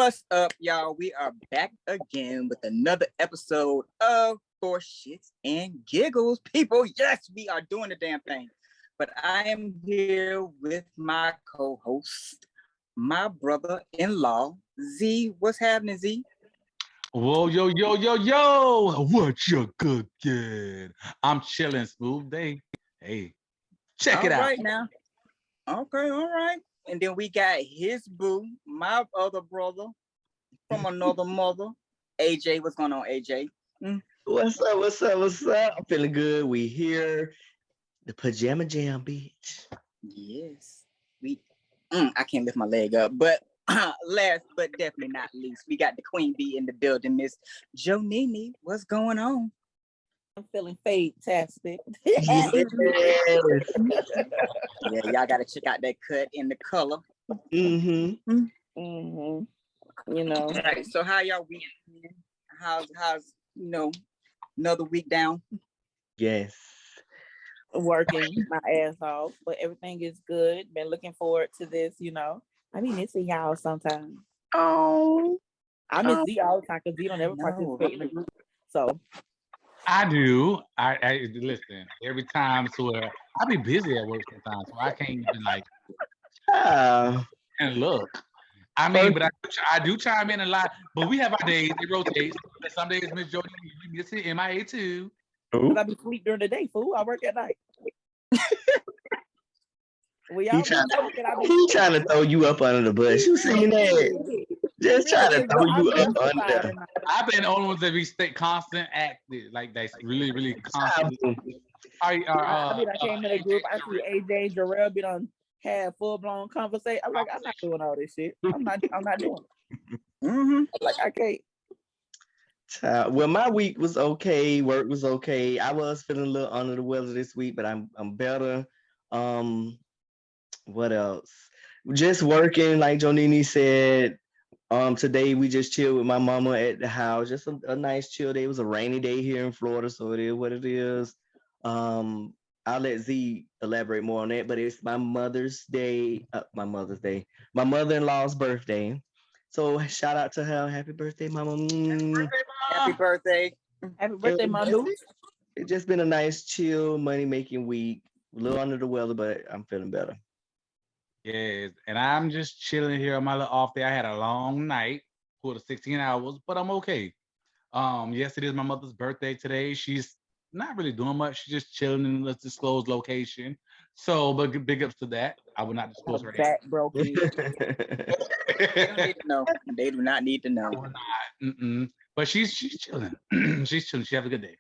What's up, y'all? We are back again with another episode of For Shits and Giggles. People, yes, we are doing the damn thing. But I am here with my co-host, my brother-in-law, Z. What's happening, Z? Whoa, yo. What you cooking? I'm chilling, smooth day. Hey, check it All out. right now. Okay, all right. And then we got his boo, my other brother from another mother, AJ. What's going on, AJ? What's up? I'm feeling good. We here. The pajama jam, bitch. Yes. I can't lift my leg up, but last but definitely not least, we got the queen bee in the building, Miss Jonini. What's going on? I'm feeling fantastic. Yes. Yeah, y'all gotta check out that cut in the color. Mm-hmm. You know, All right, so how y'all week? How's another week down? Yes. working my ass off, but everything is good. Been looking forward to this. I be missing y'all sometimes. Oh. I miss Z all the time because Z don't ever No. participate in the group. So I do. I listen every time. So I be busy at work sometimes, so I can't even and look. I mean, but I do chime in a lot. But we have our days; they rotate. Some days, Miss Jody, you miss it. MIA too. because I be sleep during the day, fool. I work at night. We all He trying be to throw you up under the bus. You seen that? Just trying to throw you up under. I've been the only ones that be stay constant active, like that's really, really constant. I came in the group. I see AJ Jarrell be on had full blown conversation. I'm like, I'm not doing all this shit. I'm not doing it. Like I can't. Well, my week was okay. Work was okay. I was feeling a little under the weather this week, but I'm better. What else? Just working, like Jonini said. Today we just chilled with my mama at the house. Just a nice chill day. It was a rainy day here in Florida, so it is what it is. I'll let Z elaborate more on that, but it's my mother's day. My mother-in-law's birthday. So shout out to her. Happy birthday, mama. Happy birthday. Happy birthday, Manu. It's just been a nice, chill, money-making week. A little under the weather, but I'm feeling better. Yes, and I'm just chilling here on my little off day. I had a long night, pulled the 16 hours, but I'm okay. Yes, it is my mother's birthday today. She's not really doing much. She's just chilling in a disclosed location. So, but big ups to that. I would not disclose her. Back broken. They don't need to know. They do not need to know. But she's chilling. She's chilling. She have a good day.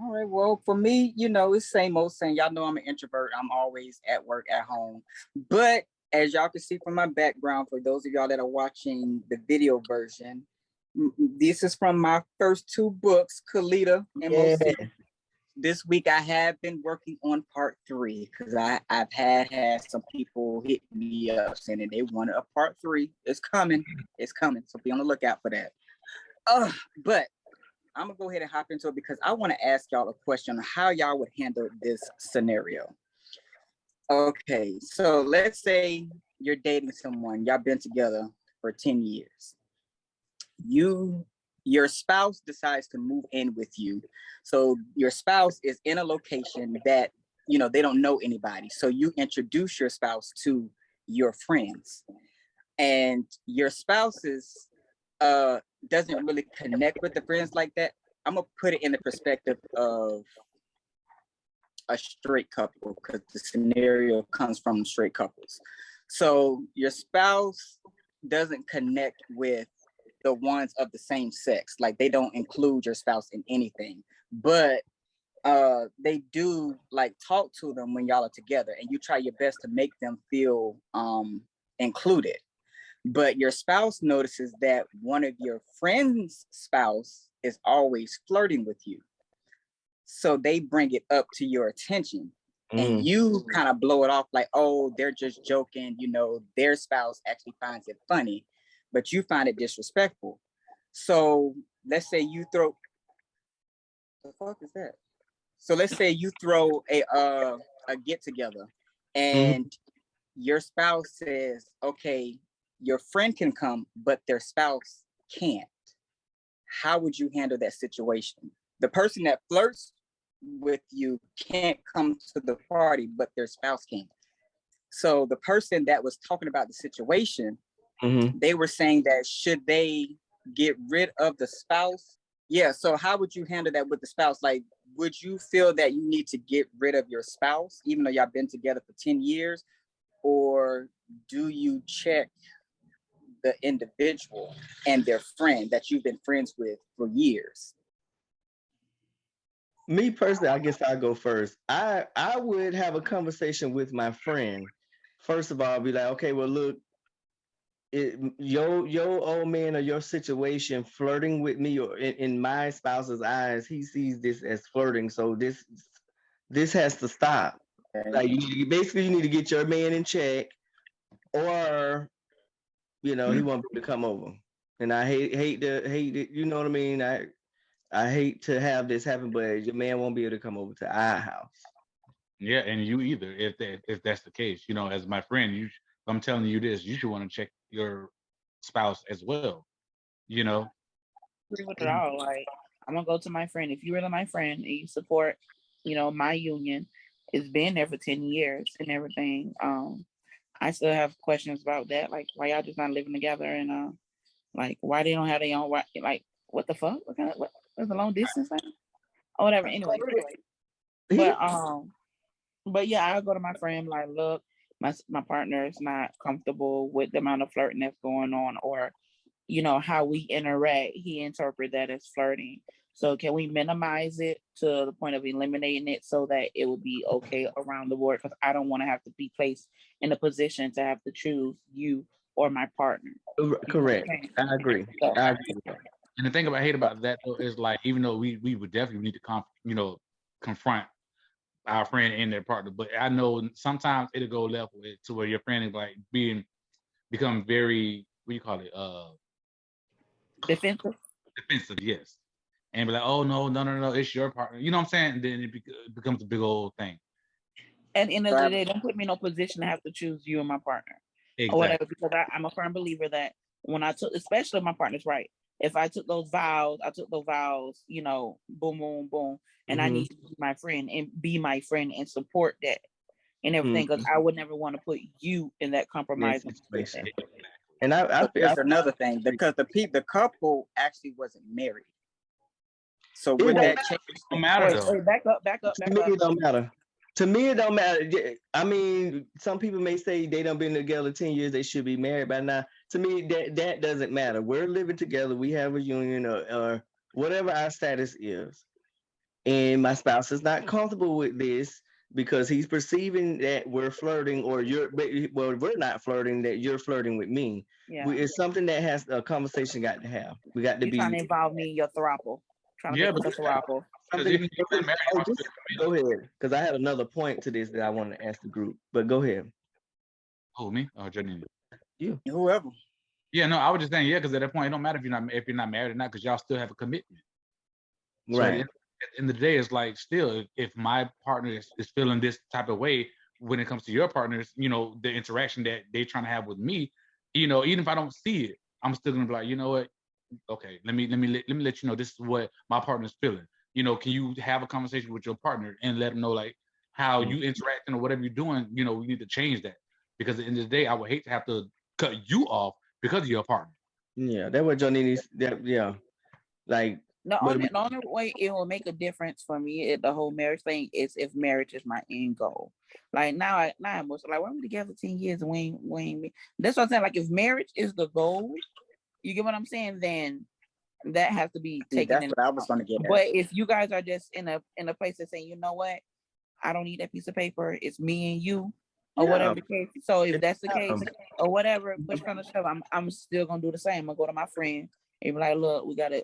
All right. Well, for me, it's same old saying. Y'all know I'm an introvert. I'm always at work, at home. But as y'all can see from my background, for those of y'all that are watching the video version, this is from my first two books, Kalita and Mosi. This week I have been working on part 3 because I've had some people hit me up saying that they wanted a part 3. It's coming. It's coming. So be on the lookout for that. But I'm gonna go ahead and hop into it because I want to ask y'all a question on how y'all would handle this scenario. Okay, so let's say you're dating someone, y'all been together for 10 years. Your spouse decides to move in with you. So your spouse is in a location that, they don't know anybody. So you introduce your spouse to your friends. And your spouse's doesn't really connect with the friends like that. I'm gonna put it in the perspective of a straight couple because the scenario comes from straight couples. So your spouse doesn't connect with the ones of the same sex. Like they don't include your spouse in anything, but they do like talk to them when y'all are together and you try your best to make them feel included. But your spouse notices that one of your friends' spouse is always flirting with you. So they bring it up to your attention and you kind of blow it off like, oh, they're just joking. Their spouse actually finds it funny, but you find it disrespectful. So let's say you throw, the fuck is that? So let's say you throw a get together and your spouse says, okay, your friend can come, but their spouse can't. How would you handle that situation? The person that flirts with you can't come to the party, but their spouse can. So the person that was talking about the situation, they were saying that should they get rid of the spouse? Yeah, so how would you handle that with the spouse? Like, would you feel that you need to get rid of your spouse, even though y'all been together for 10 years? Or do you check the individual and their friend that you've been friends with for years? Me personally, I guess I'll go first. I would have a conversation with my friend. First of all, I'll be like, okay, well, look, your old man or your situation flirting with me, or in my spouse's eyes, he sees this as flirting. So this has to stop. Okay. Like basically, you need to get your man in check, or he won't be able to come over. And I hate it. You know what I mean? I hate to have this happen, but your man won't be able to come over to our house. Yeah, and you either, if that's the case. As my friend, I'm telling you this, you should want to check your spouse as well. Agree with it all. Like, I'm gonna go to my friend. If you're really my friend and you support, my union, it's been there for 10 years and everything. I still have questions about that. Like, why y'all just not living together, and like, why they don't have their own, like, what the fuck? What kind of, what's the long distance thing? Or whatever. Anyway. But yeah, I'll go to my friend, like, look, my partner is not comfortable with the amount of flirting that's going on, or how we interact. He interpret that as flirting. So can we minimize it to the point of eliminating it so that it will be okay around the board? Because I don't want to have to be placed in a position to have to choose you or my partner. Correct. I agree. So, I agree with that. And the thing I hate about that though is, like, even though we would definitely need to confront our friend and their partner, but I know sometimes it'll go left to where your friend is like become very, what do you call it? defensive. Defensive, yes. And be like, oh no, it's your partner. You know what I'm saying? And then it becomes a big old thing. At the end of the day, don't put me in no position to have to choose you and my partner. Exactly. Or whatever, because I'm a firm believer that when I took, especially my partner's right, if I took those vows, boom, boom, boom, and I need to be my friend and be my friend and support that and everything, because I would never want to put you in that compromising situation. And there's another thing, because the couple actually wasn't married. So would that change? Don't matter though. Wait, back up. To me, it don't matter. To me, it don't matter. I mean, some people may say they done been together 10 years, they should be married by now. To me, that doesn't matter. We're living together. We have a union, or whatever our status is. And my spouse is not comfortable with this because he's perceiving that we're flirting, or we're not flirting, that you're flirting with me. Yeah. It's something that has a conversation got to have. We got to be trying to involve me in your throuple. Trying to make us a throuple. Go ahead, because I had another point to this that I want to ask the group. But go ahead. Oh, me? Oh, Janine. You. Whoever. Yeah, no, I was just saying, yeah, because at that point, it don't matter if you're not married or not, because y'all still have a commitment. Right. So at the end of the day, it's like, still, if my partner is feeling this type of way when it comes to your partners, the interaction that they trying to have with me, even if I don't see it, I'm still gonna be like, you know what? Okay, let me let you know this is what my partner's feeling. Can you have a conversation with your partner and let them know, like, how you interacting or whatever you're doing? We need to change that, because at the end of the day, I would hate to have to cut you off because of your partner. Yeah, that's what Johnny needs. Yeah, like. The only way it will make a difference for me, the whole marriage thing, is if marriage is my end goal. Like now I'm like, we're together 10 years and we ain't. That's what I'm saying. Like, if marriage is the goal, you get what I'm saying, then that has to be taken. That's what I was going to get at. But if you guys are just in a place that's saying, you know what, I don't need that piece of paper, it's me and you, or whatever the case. So if that's the case, or whatever, push kind of stuff, I'm still gonna do the same. I'm gonna go to my friend and be like, look, we gotta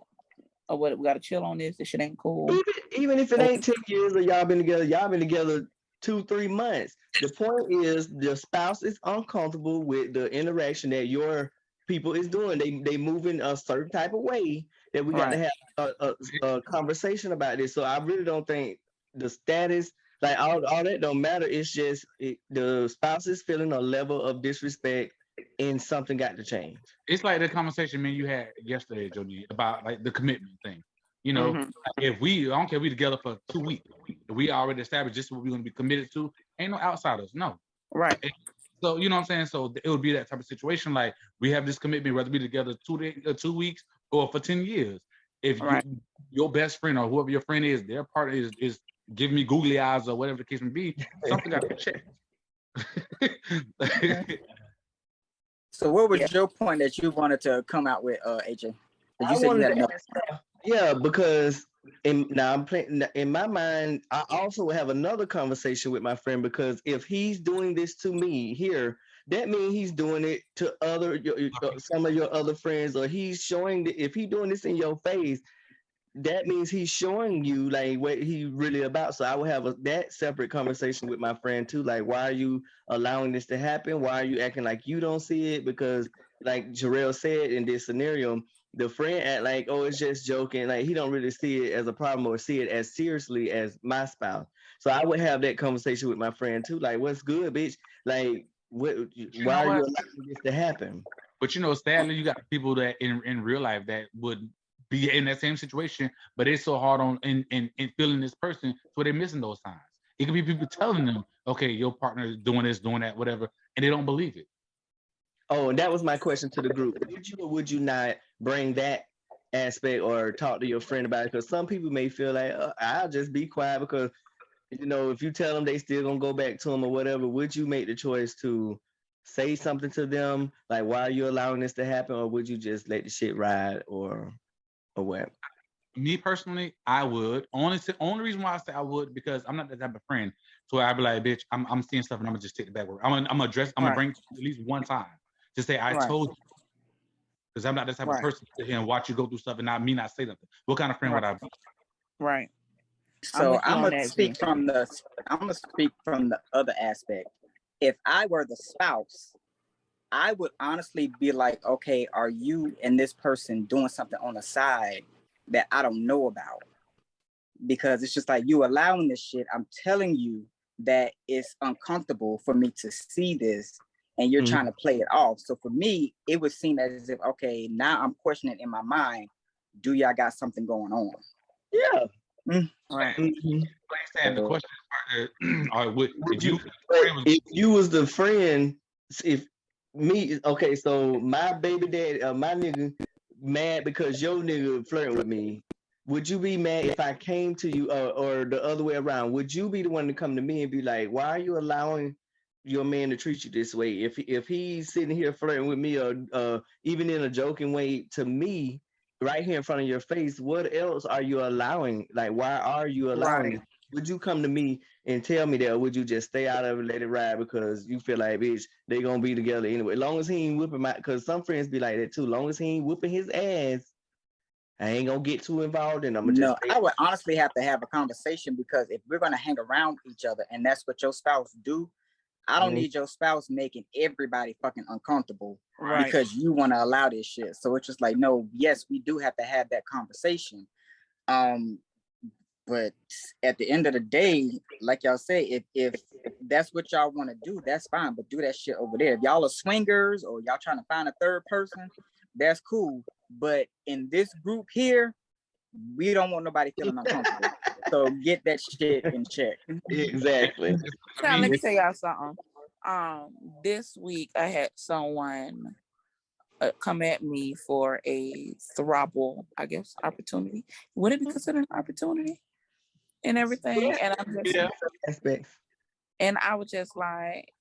chill on this. This shit ain't cool. Even if it ain't 10 years or y'all been together 2-3 months. The point is the spouse is uncomfortable with the interaction that your people is doing. They move in a certain type of way that we got to have a conversation about this. So I really don't think the status, like all that don't matter. It's just the spouse is feeling a level of disrespect and something got to change. It's like the conversation, man, you had yesterday, Jody, about like the commitment thing. You know, like if I don't care if we together for 2 weeks, if we already established this is what we're going to be committed to, ain't no outsiders, no. Right. So, you know what I'm saying? So it would be that type of situation. Like we have this commitment, whether we together 2 weeks or for 10 years. If your best friend or whoever your friend is, their partner is giving me googly eyes or whatever the case may be, something got to be checked. So what was your point that you wanted to come out with, AJ? You said you had another. Yeah, because in my mind, I also have another conversation with my friend, because if he's doing this to me here, that means he's doing it to some of your other friends, or he's showing that if he's doing this in your face, that means he's showing you like what he really about. So I will have that separate conversation with my friend too. Like, why are you allowing this to happen? Why are you acting like you don't see it? Because like Jarrell said, in this scenario, the friend act like, oh, it's just joking. Like he don't really see it as a problem or see it as seriously as my spouse. So I would have that conversation with my friend too. Like, what's good, bitch? Like, why are you allowing this to happen? But you know, sadly, you got people that in real life that would be in that same situation, but it's so hard on in feeling this person, so they're missing those signs. It could be people telling them, okay, your partner is doing this, doing that, whatever, and they don't believe it. Oh, and that was my question to the group. Would you or would you not bring that aspect or talk to your friend about it? Because some people may feel like, I'll just be quiet because, you know, if you tell them, they still gonna go back to them or whatever. Would you make the choice to say something to them, like, why are you allowing this to happen, or would you just let the shit ride, or what? Me personally, I would. Only reason why I say I would, because I'm not that type of friend. So I'd be like, bitch, I'm seeing stuff and I'm gonna just take it backward. I'm gonna bring it at least one time to say I told you. Because I'm not the type of person to sit here and watch you go through stuff and not say nothing. What kind of friend would I be? Right. So I'm gonna speak from the other aspect. If I were the spouse, I would honestly be like, okay, are you and this person doing something on the side that I don't know about? Because it's just like, you allowing this shit. I'm telling you that it's uncomfortable for me to see this, and you're trying to play it off. So for me, it would seem as if, okay, now I'm questioning in my mind, do y'all got something going on? Yeah. Right. The question is, if you was the friend, so my baby daddy, my nigga, mad because your nigga flirting with me, would you be mad if I came to you, or the other way around? Would you be the one to come to me and be like, why are you allowing your man to treat you this way? If he's sitting here flirting with me, or even in a joking way to me, right here in front of your face, what else are you allowing? Like, why are you allowing it? Would you come to me and tell me that, or would you just stay out of it, let it ride, because you feel like, bitch, they gonna be together anyway? Long as he ain't whipping my, because some friends be like that too. Long as he ain't whipping his ass, I ain't gonna get too involved, and I'm gonna just. I would honestly have to have a conversation, because if we're gonna hang around each other and that's what your spouse do, I don't need your spouse making everybody fucking uncomfortable because you want to allow this shit. So it's just like, no, yes, we do have to have that conversation. But at the end of the day, like y'all say, if that's what y'all want to do, that's fine. But do that shit over there. If y'all are swingers or y'all trying to find a third person, that's cool. But in this group here, we don't want nobody feeling uncomfortable. So get that shit in check. Exactly. Now, let me tell y'all something. This week I had someone come at me for a throuple, I guess, opportunity. Would it be considered an opportunity and everything? And I'm just, and I was just like,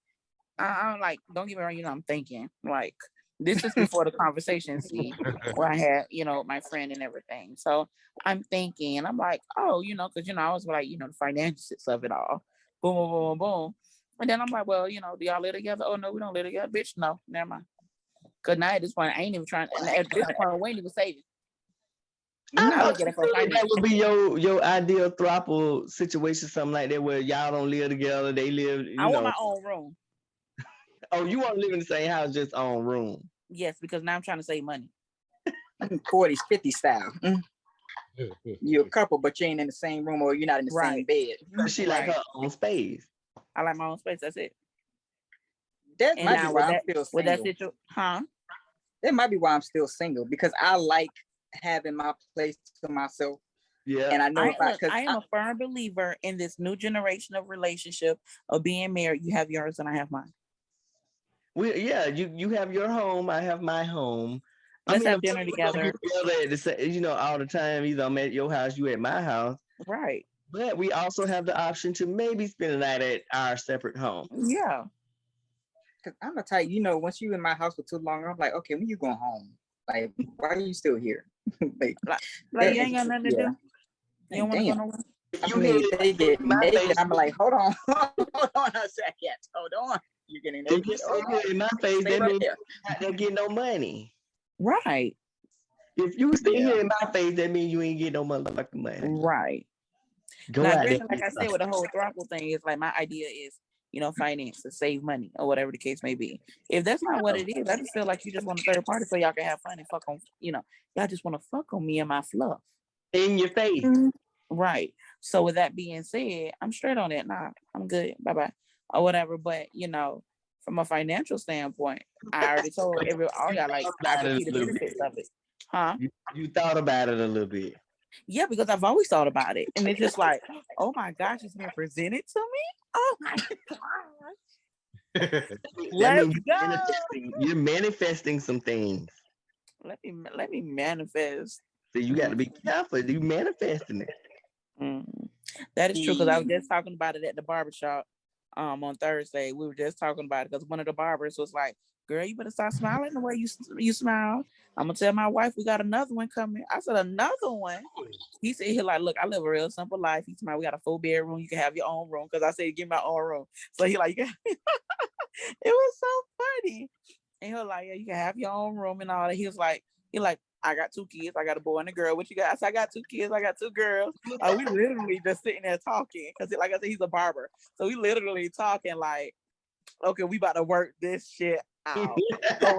I'm like, don't get me wrong, I'm thinking like, this is before the conversation, see, where I had, my friend and everything. So I'm thinking, and I'm like, oh, because, I was like, the finances of it all. Boom, boom, boom, boom. And then I'm like, well, do y'all live together? Oh, no, we don't live together. Bitch, no, never mind. Because now at this point, I ain't even trying. And at this point, we ain't even saving. That would be your ideal throuple situation, something like that, where y'all don't live together. They live. I want my own room. Oh, you want to live in the same house, just own room? Yes, because now I'm trying to save money. 40s, 50 style. You're a couple, but you ain't in the same room, or you're not in the same bed. She like her own space. I like my own space. That's it. That And might be now why I'm still with that single. situation, huh? That might be why I'm still single, because I like having my place to myself. Yeah. And I know I am a firm believer in this new generation of relationship of being married. You have yours and I have mine. You have your home, I have my home. Let's have of dinner course, we don't together. get together at the same, all the time. Either I'm at your house, you at my house. Right. But we also have the option to maybe spend the night at our separate home. Yeah. Because I'm a type, once you in my house for too long, I'm like, okay, when you going home? Like, why are you still here? like you ain't got nothing to do. You don't want to go nowhere. I mean, they get naked. I'm like, hold on a second. Hold on. You're getting naked. If you stay in my face, that means you're not gonna get no money. Right. If you stay here in my face, that means you ain't get no motherfucking money. Right. Go now, out there. like I said, with the whole throuple thing, is like my idea is, finance to save money or whatever the case may be. If that's not what it is, I just feel like you just want a third party so y'all can have fun and fuck on, y'all just want to fuck on me and my fluff. In your face. Right. So with that being said, I'm straight on it. Nah, I'm good. Bye-bye. Or whatever. But, from a financial standpoint, I already told all y'all, like, I can see the benefits of it. Huh? You thought about it a little bit. Yeah, because I've always thought about it. And it's just like, oh my gosh, it's been presented to me. Oh my gosh. Let's go. You're manifesting some things. Let me manifest. So you got to be careful. You manifesting it. That is true, because I was just talking about it at the barbershop on Thursday. We were just talking about it because one of the barbers was like, girl, you better start smiling the way you smile. I'm gonna tell my wife we got another one coming. I said, another one? He said, look, I live a real simple life. He said, we got a 4-bedroom. You can have your own room. Because I said, give me my own room. So he like, it was so funny. And he was like, yeah, you can have your own room and all that. He like, I got 2 kids. I got a boy and a girl. What you got? I said, I got 2 kids. I got 2 girls. We literally just sitting there talking. Because like I said, he's a barber. So we literally talking like, okay, we about to work this shit out. So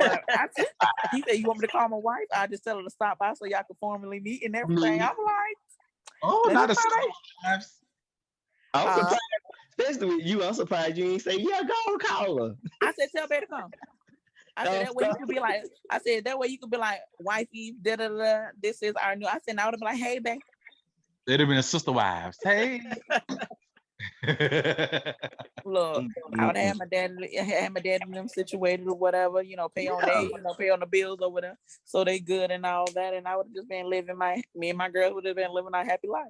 he said, you want me to call my wife? I just tell her to stop by so y'all can formally meet and everything. I'm like, oh, not a wives. I'm surprised, especially with you. I'm surprised you ain't say, yeah, go call her. I said, tell Betty to come. I said, that way you could be like, wifey, da-da-da, this is our new. I said, I would have been like, hey, babe. They'd have been sister wives. Hey. Look, I would have my dad and them situated or whatever, pay on pay on the bills or whatever, so they good and all that, and I would have just been living me and my girl would have been living our happy life.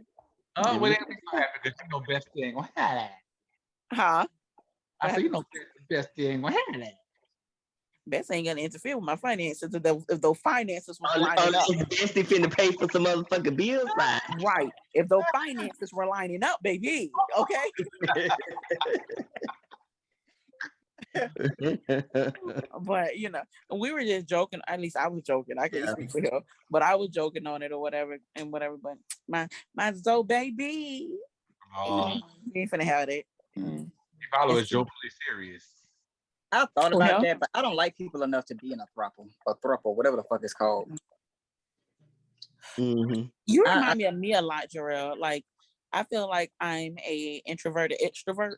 Oh, well, they'd be so happy because best thing will have that. Huh? I said, best thing will have that. Best ain't gonna interfere with my finances if those finances were lining up. Best if finna pay for some motherfucking bills, right? If those finances were lining up, baby, okay. But we were just joking. At least I was joking. I can't speak for him, but I was joking on it or whatever and whatever. But my Zoe baby, you ain't finna have that. You follow is jokingly serious. I thought about that, but I don't like people enough to be in a throuple, whatever the fuck it's called. You remind me a lot, Jarrell. Like, I feel like I'm a introverted extrovert.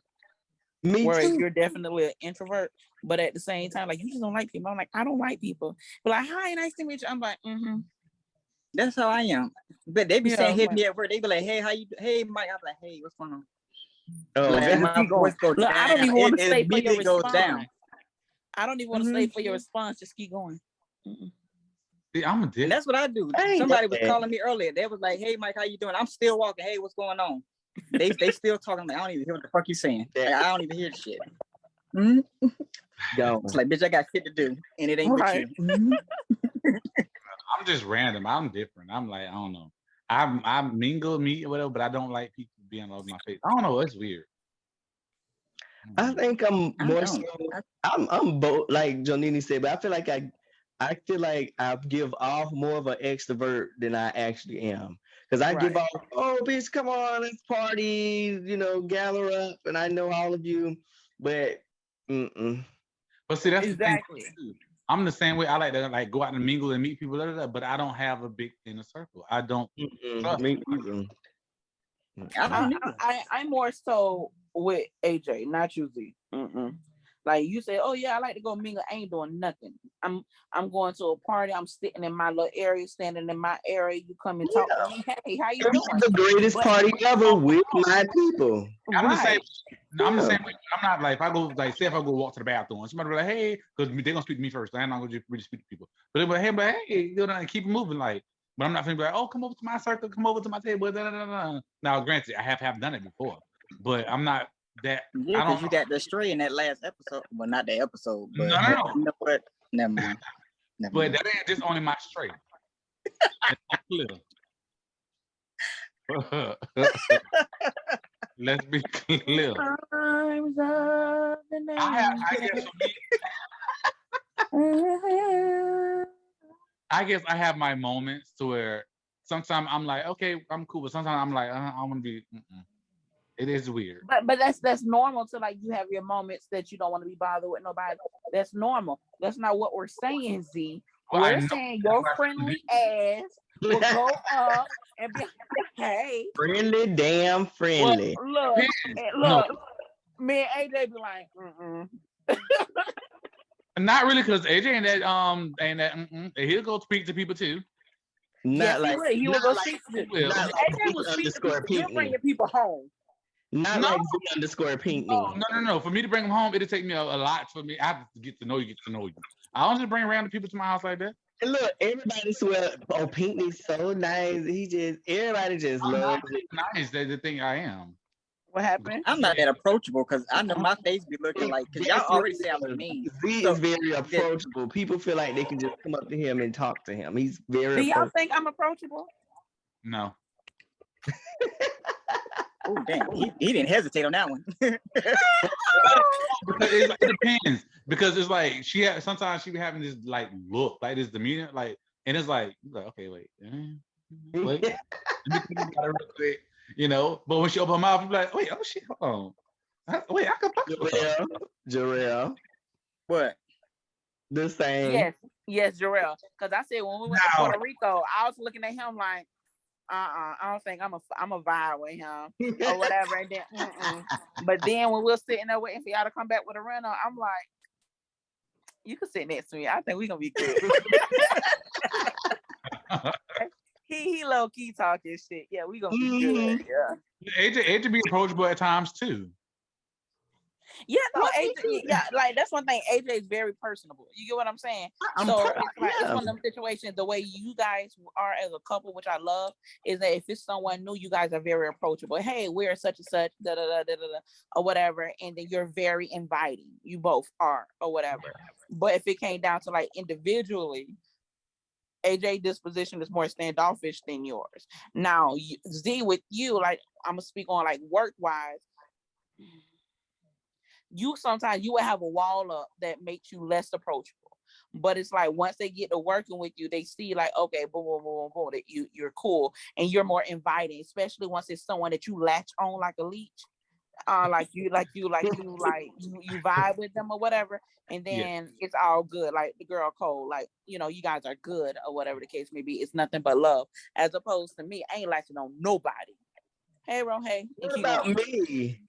Whereas you're definitely an introvert, but at the same time, like, you just don't like people. I'm like, I don't like people. But like, hi, nice to meet you. I'm like, That's how I am. But they be saying, hit me at work. They be like, hey, how you? Hey, Mike. I'm like, hey, what's going on? Oh, like, my voice go down. I don't even want to stay for your response. Down. I don't even want to stay for your response. Just keep going. See, I'm a dick. And that's what I do. Somebody was calling me earlier. They was like, hey, Mike, how you doing? I'm still walking. Hey, what's going on? They still talking. Like, I don't even hear what the fuck you saying. Like, I don't even hear the shit. It's like, bitch, I got shit to do, and it ain't with you. I'm just random. I'm different. I'm like, I don't know. I mingle, meet, whatever, but I don't like people being over my face. I don't know. It's weird. I think I'm more so. I'm both, like Jonini said, but I feel like I give off more of an extrovert than I actually am. Because I give off, oh, bitch, come on, let's party, gather up, and I know all of you, but But see, that's exactly. The thing. I'm the same way. I like to go out and mingle and meet people, but I don't have a big inner circle. I don't. Me either. I'm more so with AJ, not you, Z. Like you say, oh yeah, I like to go mingle. I ain't doing nothing. I'm going to a party. I'm sitting in my little area, standing in my area. You come and talk to me. Hey, how you doing? The greatest party ever with my people. I'm the same. Right. I'm the same. I'm not like if I go like say if I go walk to the bathroom, somebody be like, hey, because they're gonna speak to me first. I'm not gonna just really speak to people. But they're like, hey, you know, and keep it moving. Like, but I'm not gonna be like, oh, come over to my circle, come over to my table. Da, da, da, da. Now, granted, I have done it before, but I'm not that. Yeah, I don't because you know. got the stray in that last episode. Well, not the episode, but No. you know what? Never mind. Never But mind. that ain't just only my straight. Let's be clear. Times of the I guess for me, I guess I have my moments to where sometimes I'm like, okay, I'm cool, but sometimes I'm like, I want to be. It is weird. But that's normal to like you have your moments that you don't want to be bothered with nobody. That's normal. That's not what we're saying, Z. Well, We're saying your friendly ass will go up and be hey. Friendly, damn friendly. Well, look, me and AJ be like, Not really, because AJ ain't that. He'll go speak to people too. Not yes, like he will go speak to He will. not like AJ will Z speak to underscore people. He'll bring Pinkney. your people home. Not No. like Z underscore Pinkney. No. For me to bring him home, it'll take me a lot. For me, I have to get to know you. I don't just bring random people to my house like that. And look, everybody swear, oh, Pinkney's so nice. Everybody just loves it. Nice. That's the thing I am. What happened? I'm not that approachable because I know my face be looking like, because y'all already say I was mean. Z So, is very approachable. People feel like they can just come up to him and talk to him. He's very Do y'all approachable. think I'm approachable? No. oh, damn. He didn't hesitate on that one. Because it depends. Because it's like sometimes she be having this like look, like this demeanor, like, and it's like okay, wait. Let me think about it real quick. You know, but when she open her mouth, you be like, wait, oh shit, hold on. Wait, I can fuck with her. Jarrell. What? The same. Yes, Jarrell. Because I said when we went to Puerto Rico, I was looking at him like, I don't think I'm a vibe with him or whatever. And then, But then when we're sitting there waiting for y'all to come back with a rental, I'm like, you can sit next to me. I think we're gonna be good. he low key talking shit. Yeah, we gonna be good. Yeah. AJ be approachable at times too. Yeah, no, AJ. Yeah, like that's one thing. AJ is very personable. You get what I'm saying? It's one of them situations. The way you guys are as a couple, which I love, is that if it's someone new, you guys are very approachable. Hey, we're such and such, da da da da da, or whatever, and then you're very inviting. You both are, or whatever. But if it came down to like individually, AJ disposition is more standoffish than yours. Now, Z with you, like I'm gonna speak on like work wise. You sometimes you will have a wall up that makes you less approachable. But it's like once they get to working with you, they see like, okay, boom, boom, boom, boom, that you're cool and you're more inviting, especially once it's someone that you latch on like a leech. You vibe with them or whatever, and then it's all good. Like the girl Cole, like you guys are good or whatever the case may be. It's nothing but love, as opposed to me. I ain't latching on nobody. Hey, Ro, hey. What about me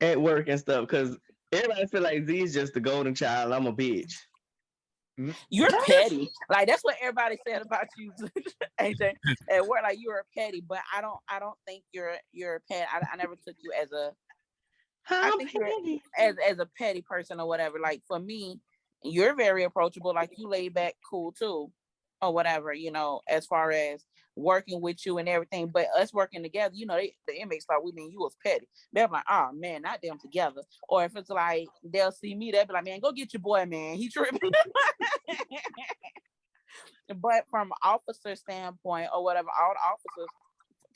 at work and stuff? Because everybody feel like Z is just the golden child. I'm a bitch. You're petty. Like that's what everybody said about you, AJ. At work, like you're petty, but I don't think you're petty. I never took you as a I think petty. As a petty person or whatever. Like for me, you're very approachable. Like you laid back, cool too, or whatever. As far as working with you and everything. But us working together, the inmates thought we mean you was petty. They're like, oh man, not them together. Or if it's like they'll see me, they'll be like, man, go get your boy, man. He tripping. But from officer standpoint or whatever, all the officers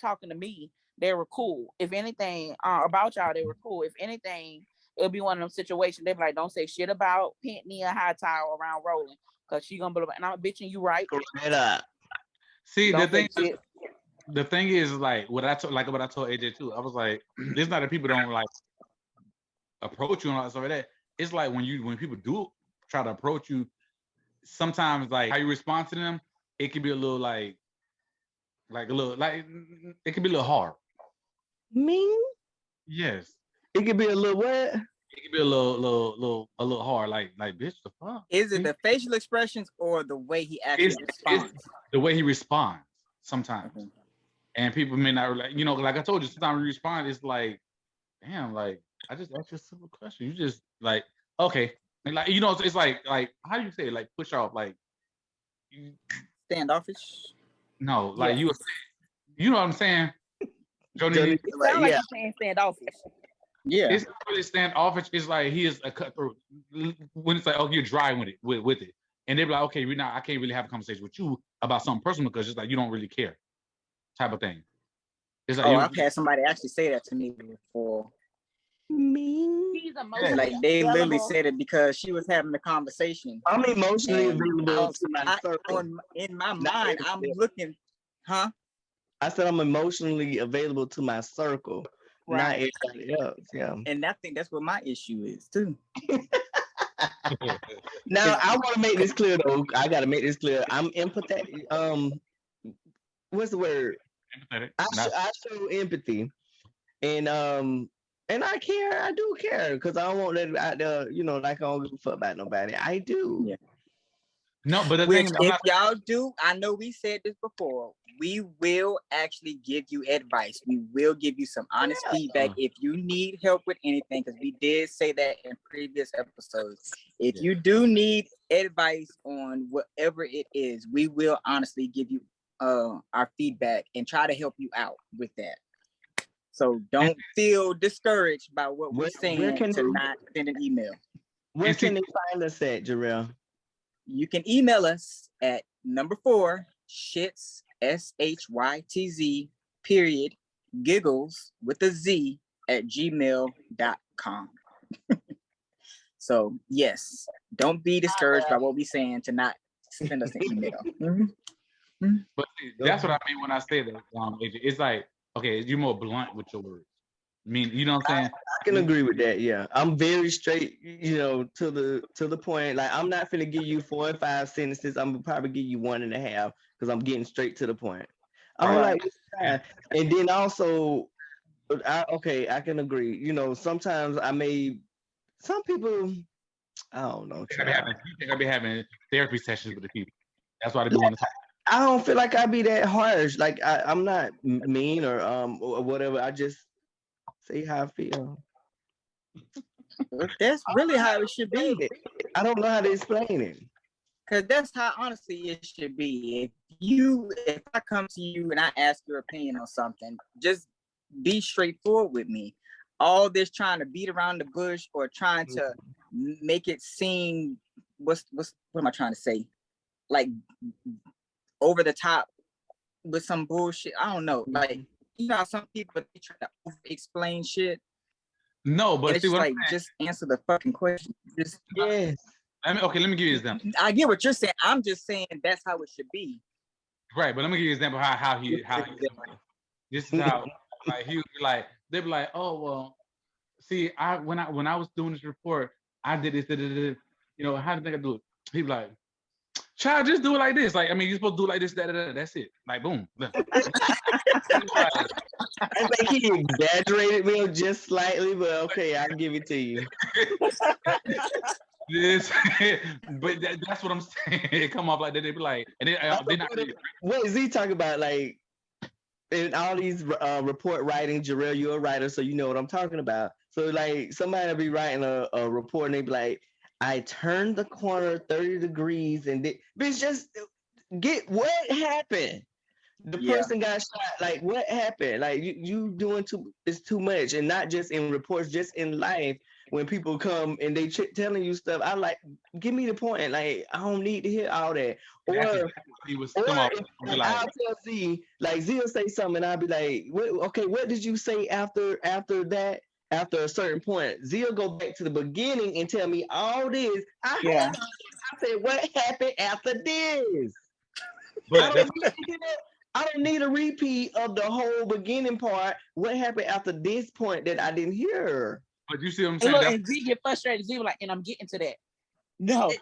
talking to me, they were cool. If anything, about y'all, they were cool. If anything, it'll be one of them situations. They be like, don't say shit about Pinkney or High Tile around Rolling, because she gonna be like, and I'm bitching you right. See, the thing is like what I told AJ too. I was like, it's not that people don't like approach you and all that stuff like that. It's like when people do try to approach you, sometimes like how you respond to them, it can be a little it can be a little hard. Mean? Yes. It could be a little what? It can be a little hard. Like bitch, the fuck. Is it the facial expressions or the way he actually responds? It's the way he responds sometimes. Okay. And people may not like, you know, like I told you, sometimes when you respond, it's like, damn, like I just asked you a simple question. You just like, okay. And like, you know, it's like how do you say it? Like push off, like Standoffish. no, like you know what I'm saying? Jody, It sounds like you're saying standoffish. Yeah. it's not really standoffish. It's like he is a cutthroat. When it's like, oh, you're dry with it. And they're like, okay, I can't really have a conversation with you about something personal because it's like you don't really care. Type of thing. It's like I've had somebody actually say that to me before. He's emotionally Like they literally available. said it because she was having a conversation. I'm emotionally And available to my circle. in my Not mind, I'm everybody. looking, huh? I said I'm emotionally available to my circle, not Right. everybody else. Yeah. And I think that's what my issue is too. Now I want to make this clear though. I gotta make this clear. I'm empathetic. What's the word? empathetic. I show empathy, and I care. I do care because I don't want that out there. You know, like I don't give a fuck about nobody. I do. Yeah. No, but the Which, thing if y'all do, I know we said this before, we will actually give you advice. We will give you some honest feedback if you need help with anything, because we did say that in previous episodes. If you do need advice on whatever it is, we will honestly give you our feedback and try to help you out with that. So don't feel discouraged by what we're saying to not send an email. Where can they find us at, Jarrell? You can email us at number 4 shits SHYTZ period giggles with a Z at gmail.com. So yes, don't be discouraged by what we're saying to not send us an email. But see, that's what I mean when I say that. It's like, okay, you're more blunt with your words. I mean, you know what I'm saying? I can agree with that. Yeah, I'm very straight. You know, to the point. Like I'm not gonna give you 4 and 5 sentences. I'm gonna probably give you 1.5 because I'm getting straight to the point. I'm like, and then also, I can agree. You know, sometimes some people, I don't know. You think I be having therapy sessions with the people. That's why they be wanting to talk. I don't feel like I be that harsh. Like I'm not mean or whatever. I just say how I feel. That's really how it should be. I don't know how to explain it. Because that's how honestly it should be. If I come to you and I ask your opinion on something, just be straightforward with me. All this trying to beat around the bush or trying to make it seem what am I trying to say? Like over the top with some bullshit. I don't know. Like, you know how some people they try to over explain shit. No, but it's like just answer the fucking question. Just yes. Let me give you an example. I get what you're saying. I'm just saying that's how it should be. Right, but let me give you an example how he this is how like he would be like, they'd be like, oh well, see, when I was doing this report, I did this, you know, how did I do it? He'd be like, child, just do it like this. Like, I mean, you're supposed to do it like this, that. That's it. Like, boom. I think he exaggerated me just slightly, but okay, I'll give it to you. But that's what I'm saying. It come off like that. They be like, and they not. What is he talking about? Like in all these report writing, Jarrell, you're a writer, so you know what I'm talking about. So like somebody will be writing a report and they be like, I turned the corner 30 degrees and bitch, just get what happened. The person got shot. Like what happened? Like you doing too much, and not just in reports, just in life. When people come and they telling you stuff, I like give me the point. Like I don't need to hear all that. Or I'll tell Z, like Z will say something, and I'll be like, what did you say after that? After a certain point, Z will go back to the beginning and tell me all this. I said, what happened after this? But I don't need a repeat of the whole beginning part. What happened after this point that I didn't hear? But you see what I'm saying? Look, and Z get frustrated. Z like, and I'm getting to that. No.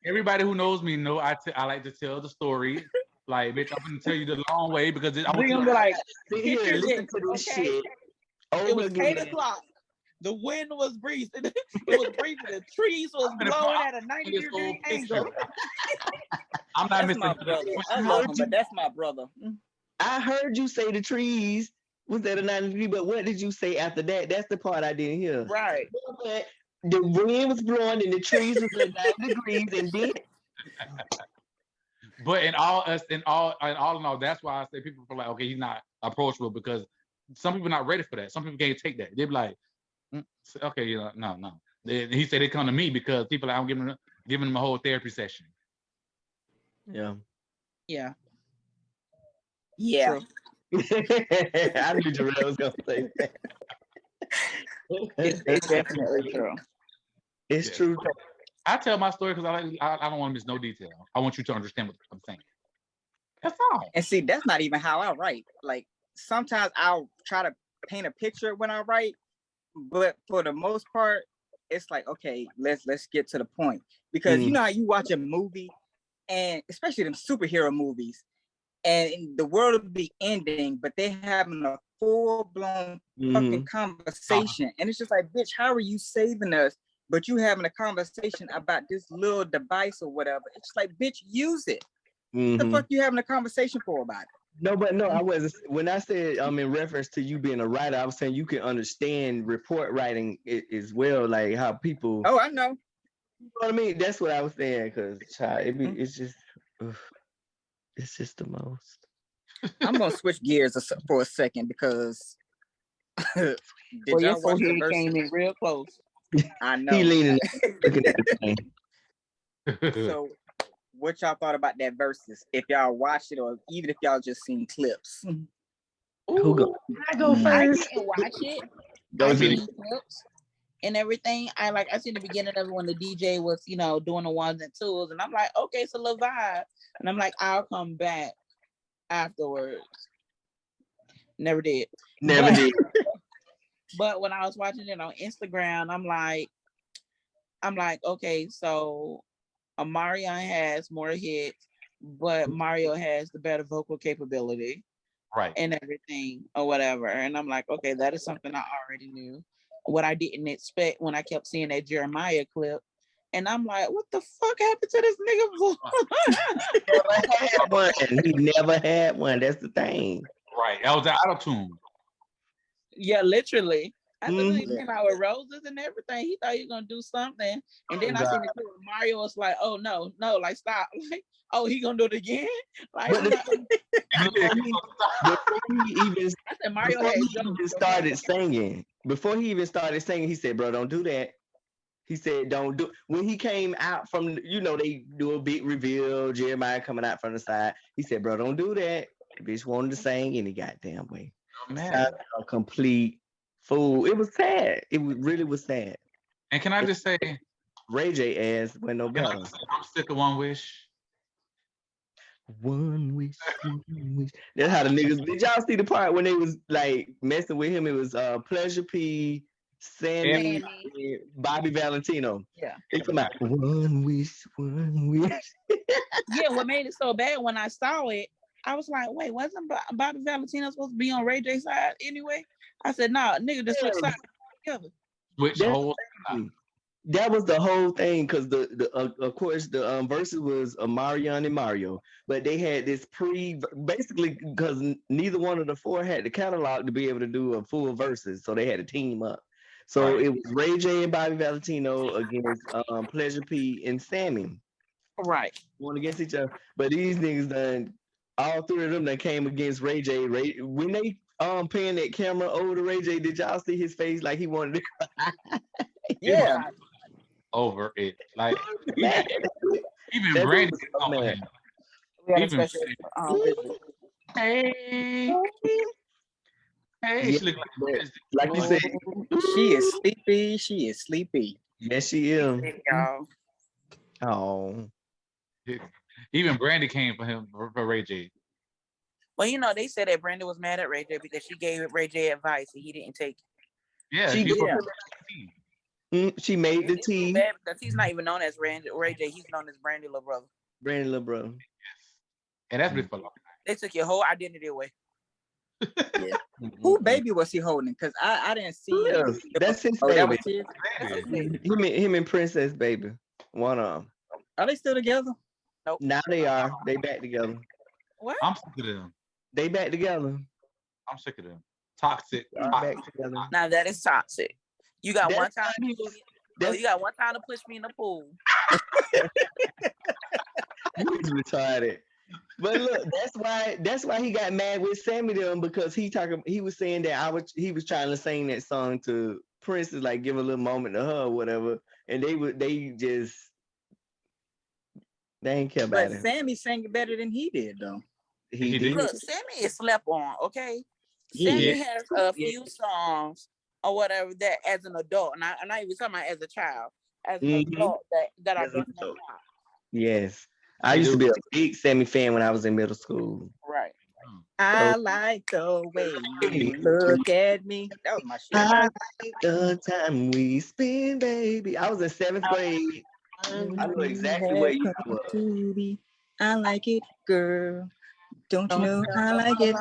Everybody who knows me know I like to tell the story Like, bitch, I'm gonna tell you the long way because I want We you gonna to be like, Sit here picture and listen this, to this okay? shit It over was again. 8 o'clock. The wind was breezing. It was breezing. The trees was blowing at a 90-degree angle. I'm not That's missing. my brother. I love him, but that's my brother. I heard you say the trees was at a 90 degree, but what did you say after that? That's the part I didn't hear. Right. But the wind was blowing and the trees was at 90 degrees, and then But in all, that's why I say people feel like, okay, he's not approachable because some people not ready for that. Some people can't take that. They be like, okay, no. He said they come to me because people like I'm giving them a whole therapy session. yeah. Yeah. Yeah. I knew Jarrell was gonna say that. It's definitely true. It's true. I tell my story because I don't want to miss no detail. I want you to understand what I'm saying. That's all. And see, that's not even how I write. Like sometimes I'll try to paint a picture when I write, but for the most part, it's like, okay, let's get to the point. Because you know how you watch a movie, and especially them superhero movies, and the world will be ending, but they having a full-blown fucking conversation. And it's just like, bitch, how are you saving us? But you having a conversation about this little device or whatever. It's like, bitch, use it. What the fuck you having a conversation for about it? No, but no, I wasn't. When I said in reference to you being a writer, I was saying you can understand report writing as well, like how people. Oh, I know. You know what I mean? That's what I was saying, because it's just the most. I'm gonna switch gears for a second because did y'all watch the verse? Came in real close. I know. He leaning, looking at the thing. So, what y'all thought about that versus? If y'all watched it, or even if y'all just seen clips. Who go? I go first. I didn't watch it. Go I see. seen clips and everything. I seen the beginning of it when the DJ was, doing the ones and twos, and I'm like, okay, it's a little vibe, and I'm like, I'll come back afterwards. Never did. Never did. But when I was watching it on Instagram, I'm like, okay, so Omarion has more hits, but Mario has the better vocal capability, right, and everything or whatever. And I'm like, okay, that is something I already knew. What I didn't expect when I kept seeing that Jeremiah clip, and I'm like, what the fuck happened to this nigga voice? Never had one. He never had one. That's the thing. right. That was the auto tune. Yeah, literally. I thought he came out with roses and everything. He thought he was gonna do something, and then I seen the clip where Mario was like, "Oh no, like stop!" Like, "Oh, he gonna do it again?" Like, I said Mario had started singing. Before he even started singing, he said, "Bro, don't do that." He said, "Don't do." When he came out from, they do a big reveal. Jeremiah coming out from the side. He said, "Bro, don't do that." The bitch wanted to sing any goddamn way. Man, a complete fool. It was sad. It really was sad. And can I just say, Ray J ass went no better. I'm sick of One Wish. One wish, one wish. That's how the niggas. Did y'all see the part when they was like messing with him? It was Pleasure P, Sammy, and Bobby Valentino. Yeah. They come out. One wish, one wish. Yeah, what made it so bad when I saw it, I was like, wait, wasn't Bobby Valentino supposed to be on Ray J's side anyway? I said, nah, nigga, just switch sides together. Switch the whole thing. That was the whole thing, because the of course the verses was Omarion and Mario, but they had this basically because neither one of the four had the catalog to be able to do a full verses, so they had to team up. So it was Ray J and Bobby Valentino against Pleasure P and Sammy. Right. Going against each other, but these niggas done. All three of them that came against Ray J. When they pan that camera over to Ray J, did y'all see his face like he wanted to cry? Yeah. Over it. Like even That's Brandy so mad. even hey, Yeah, she look like you said, she is sleepy. She is sleepy. Yes, she is. Y'all. Oh. Even Brandy came for him for Ray J. Well, they said that Brenda was mad at Ray J because she gave Ray J advice and he didn't take it. Yeah, she made the tea. Because he's not even known as Ray J. He's known as Brandy little brother. Brandy little brother. And that's been for a long They took your whole identity away. Yeah. Who baby was he holding? Because I didn't see. Yes, that's his Oh, that baby. was his. time. Him and Princess baby. One of them. Are they still together? Nope. Now they are. They back together. What? I'm sick of them. They back together. I'm sick of them. Toxic. They are back together. Now that is toxic. You got That's one time. why he was- You got one time to push me in the pool. He's retarded. But look, that's why he got mad with Sammy them, because he was saying that he was trying to sing that song to Princess, like give a little moment to her or whatever, and they ain't care about But it. Sammy sang it better than he did, though. He He did. did. Look, Sammy is slept on, okay? Yeah. Sammy has a few songs or whatever that as an adult, and I'm not even talking about as a child, as an adult that are As an definitely adult. pop. Yes. I used to be a big Sammy fan when I was in middle school. Right. I like the way you look at me. That was my shit. I like the time we spend, baby. I was in 7th grade. I know exactly where you were. To be. I like it, girl. Don't you know I like it?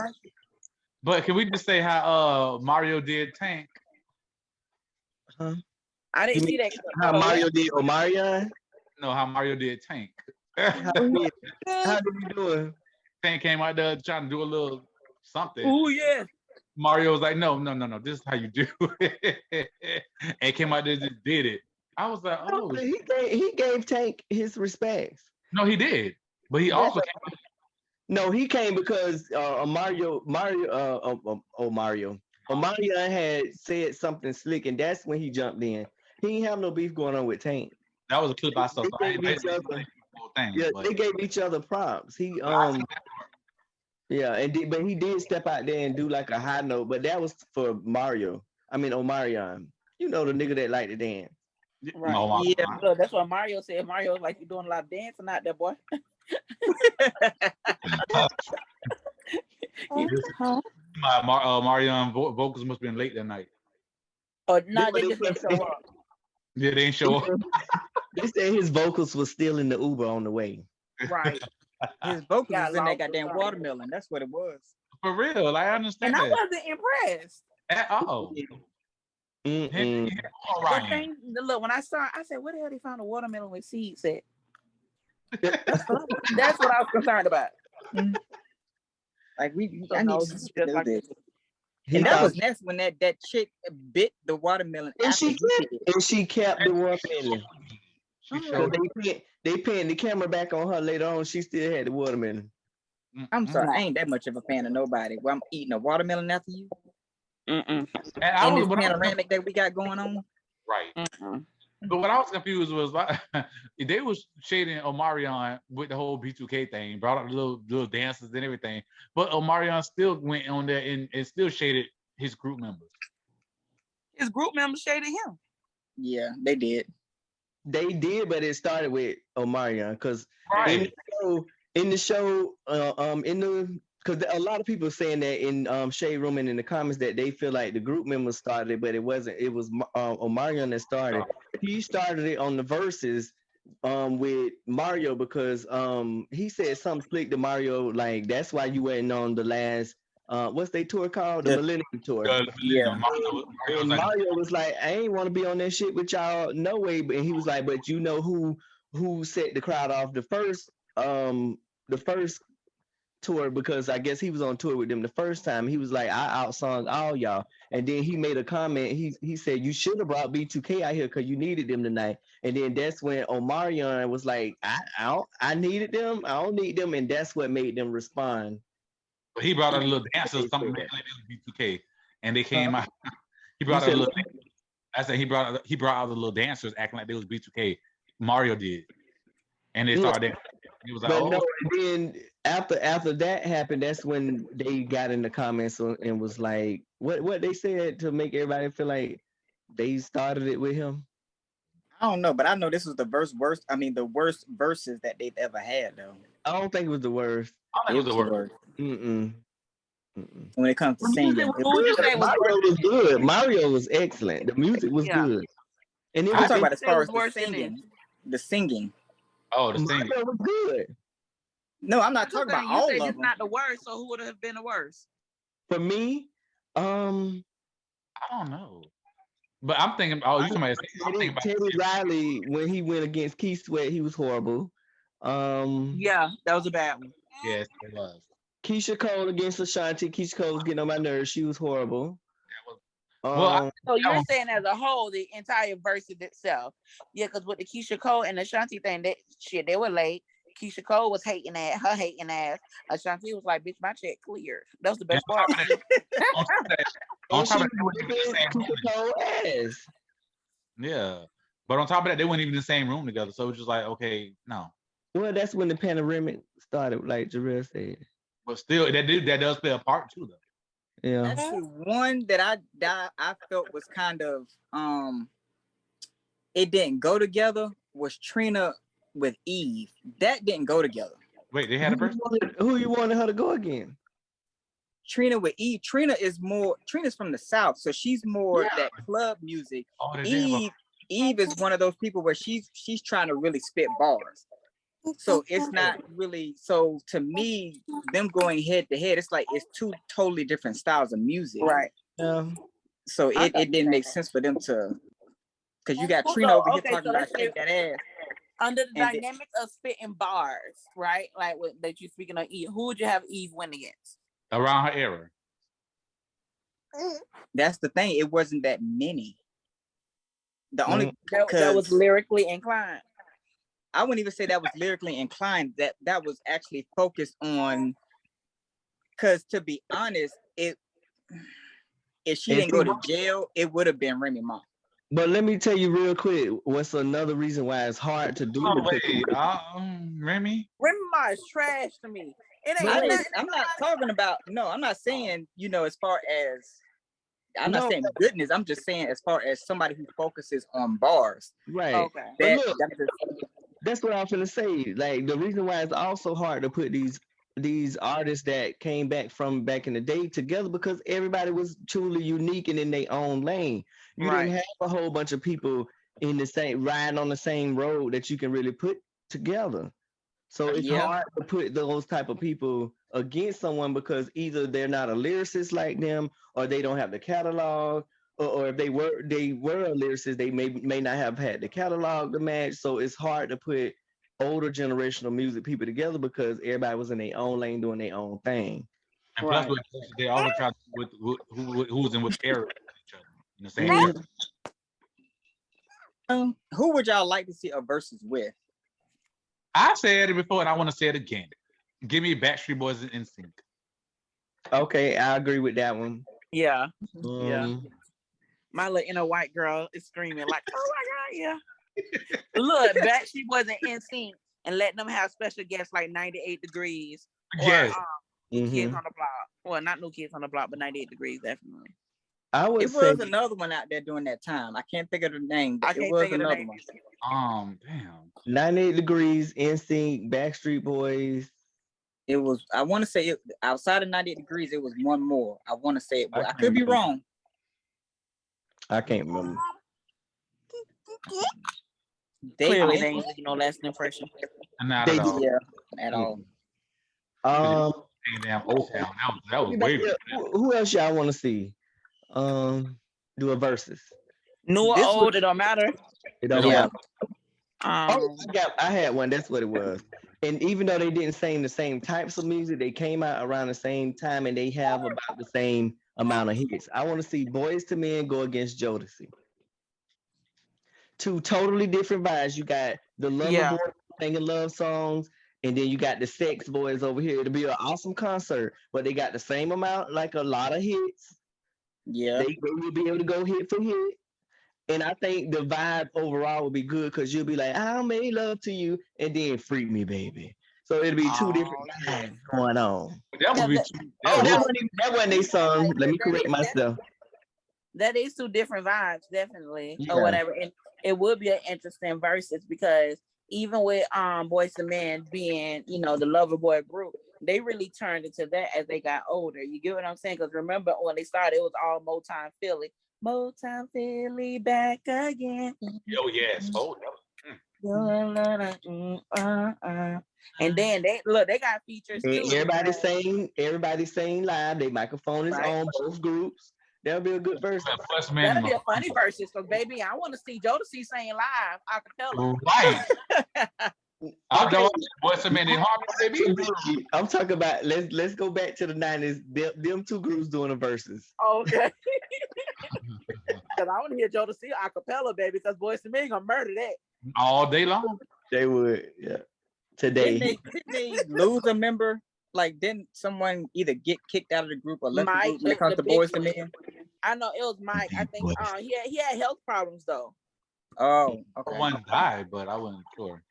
But can we just say how Mario did Tank? Huh? I didn't see that. How Mario did Omarion? No, how Mario did Tank. How did he do it? Tank came out there trying to do a little something. Oh yeah. Mario was like, no, this is how you do it. And came out there and just did it. I was like, oh. He gave Tank his respects. No, he did. But he also came. No, he came because Mario had said something slick, and that's when he jumped in. He didn't have no beef going on with Tank. That was a clip I saw. So I They gave each other props. He yeah, but he did step out there and do like a high note, but that was for Omarion. You know, the nigga that like to dance. Right. No, yeah. So that's what Mario said. Mario was like, "You doing a lot of dancing out there, boy." Marion vocals must have been late that night. Oh no, they just didn't show up. Yeah, they didn't show up. They said his vocals was still in the Uber on the way. Right. His vocals was in that goddamn watermelon. That's what it was. For real, I understand. And I that. wasn't impressed. At all. Look, when I saw it, I said, "Where the hell they found a watermelon with seeds at?" That's what I was concerned about. Like I know, need just to do like this. And that was next when that chick bit the watermelon. And she kept the watermelon. They panned the camera back on her later on. She still had the watermelon. I'm sorry, I ain't that much of a fan of nobody. Well, I'm eating a watermelon after you. And this panoramic that we got going on. Right. But what I was confused was they was shading Omarion with the whole B2K thing, brought up the little dances and everything. But Omarion still went on there and still shaded his group members. His group members shaded him. Yeah, they did. They did, but it started with Omarion because in the show, because a lot of people saying that in Shade Room and in the comments that they feel like the group members started it, but it wasn't. It was Omarion that started. He started it on the verses with Mario because he said something slick to Mario, like that's why you weren't on the last what's they tour called? The Millennium Tour. Yeah. And Mario was like, I ain't want to be on that shit with y'all, no way. And he was like, but you know who set the crowd off the first tour, because I guess he was on tour with them the first time. He was like, I outsung all y'all. And then he made a comment. He said, you should have brought B2K out here because you needed them tonight. And then that's when Omarion was like, I needed them. I don't need them. And that's what made them respond. But he brought out a little dancer or something like B2K, and they came out. He brought out a little. I said he brought out the little dancers acting like they was B2K. Mario did, and they started. He was like, but no, and then after that happened, that's when they got in the comments and was like, what they said to make everybody feel like they started it with him. I don't know, but I know this was the worst verses that they've ever had, though. I don't think it was the worst. I think it was the worst. When it comes to singing, Mario was good. Mario was excellent. The music was good. And I'm talking about as far as the singing. Oh, the singing. Mario was good. No, I'm not talking about You all said of it's them. not the worst, so who would have been the worst? For me, I don't know. But I'm thinking, oh, you talking about? I'm thinking about Teddy Riley, when he went against Keith Sweat, he was horrible. Yeah, that was a bad one. yes, it was. Keisha Cole against Ashanti. Keisha Cole was getting on my nerves. She was horrible. Well, so you're saying as a whole, the entire verse itself. Yeah, because with the Keisha Cole and Ashanti thing, they were late. Keisha Cole was hating ass. Ashanti was like, bitch, my check cleared. That was the best part. On top of that, they weren't even in the same room. Cole ass. Yeah. But on top of that, they weren't even in the same room together. So it was just like, okay, no. Well, that's when the panoramic started, like Jarrell said. But still, that does play a part too, though. Yeah. Actually, one that I felt was kind of it didn't go together was Trina with Eve. That didn't go together. Wait, they had a person? Who you wanted her to go again? Trina with Eve. Trina's from the South, so she's more that club music. Oh, Eve is one of those people where she's trying to really spit bars. So it's not really, so to me, them going head to head, it's like it's two totally different styles of music. Right. So it didn't make sense for them to, because you got Trina over here talking about shake that ass. Under the dynamics of spitting bars, right? Like that you're speaking of Eve, who would you have Eve win against? Around her era. That's the thing. It wasn't that many. The only that was lyrically inclined. I wouldn't even say that was lyrically inclined. That was actually focused on. Because to be honest, if she didn't go to jail, it would have been Remy Ma. But let me tell you real quick, what's another reason why it's hard to do? Remy Ma is trash to me. I'm not talking about. No, I'm not saying. As far as. I'm not saying goodness. I'm just saying as far as somebody who focuses on bars. Right. Okay. That's what I'm finna say. Like the reason why it's also hard to put these artists that came back from back in the day together, because everybody was truly unique and in their own lane. You didn't have a whole bunch of people in the same riding on the same road that you can really put together. So it's hard to put those type of people against someone because either they're not a lyricist like them, or they don't have the catalog, or if they were a lyricist, they may not have had the catalog to match. So it's hard to put older generational music people together because everybody was in their own lane doing their own thing. And plus, they also tried with who was in which era each other in the same era. Who would y'all like to see a versus with? I said it before, and I want to say it again. Give me Backstreet Boys and NSYNC. Okay, I agree with that one. Yeah. My little inner white girl is screaming like, "Oh my god, yeah!" Look, Backstreet Boys and NSYNC, and let them have special guests like 98 Degrees. Yes. New Kids on the Block. Well, not New Kids on the Block, but 98 Degrees definitely. It was another one out there during that time. I can't think of the name. But it was another one. Damn. 98 Degrees, NSYNC, Backstreet Boys. It was. I want to say it outside of 98 Degrees. It was one more. I want to say it. I could be wrong. I can't remember. Clearly, they ain't making no lasting impression. Not at all. Yeah, at all. Damn, Old Town. That was way. Who else y'all want to see? Do a versus. New or old, it don't matter. It don't matter. I had one. That's what it was. And even though they didn't sing the same types of music, they came out around the same time, and they have about the same amount of hits. I want to see Boyz II Men go against Jodeci. Two totally different vibes. You got the lover boy singing love songs, and then you got the sex boys over here. It'll be an awesome concert, but they got the same amount, like a lot of hits. Yeah, they will be able to go hit for hit. And I think the vibe overall will be good because you'll be like, "I'll make love to you," and then "Freak Me, Baby." So it'll be two different vibes going on. That would be that wasn't a song. Let me correct myself. That is two different vibes, definitely, or whatever. And it would be an interesting versus because even with Boyz II Men being, the lover boy group, they really turned into that as they got older. You get what I'm saying? Because remember when they started, it was all Motown Philly. Motown Philly back again. Oh yes. Oh no. And then they got features too. Everybody sing live. Their microphone is on both groups. That'll be a good verse. That'll be a funny verses, because baby, I want to see Jodeci sing live acapella. Right. I don't what's a minute harmony, baby. I'm talking about let's go back to the 90s. Them two groups doing the verses. Okay. Because I want to hear Jodeci acapella, baby, because Boyz II Men gonna murder that all day long. They would, yeah. Today. Didn't they lose a member? Like, didn't someone either get kicked out of the group or left the group when it comes to Boyz II Men? I know it was Mike. I think he had health problems though. Oh, okay. One died, but I wasn't sure.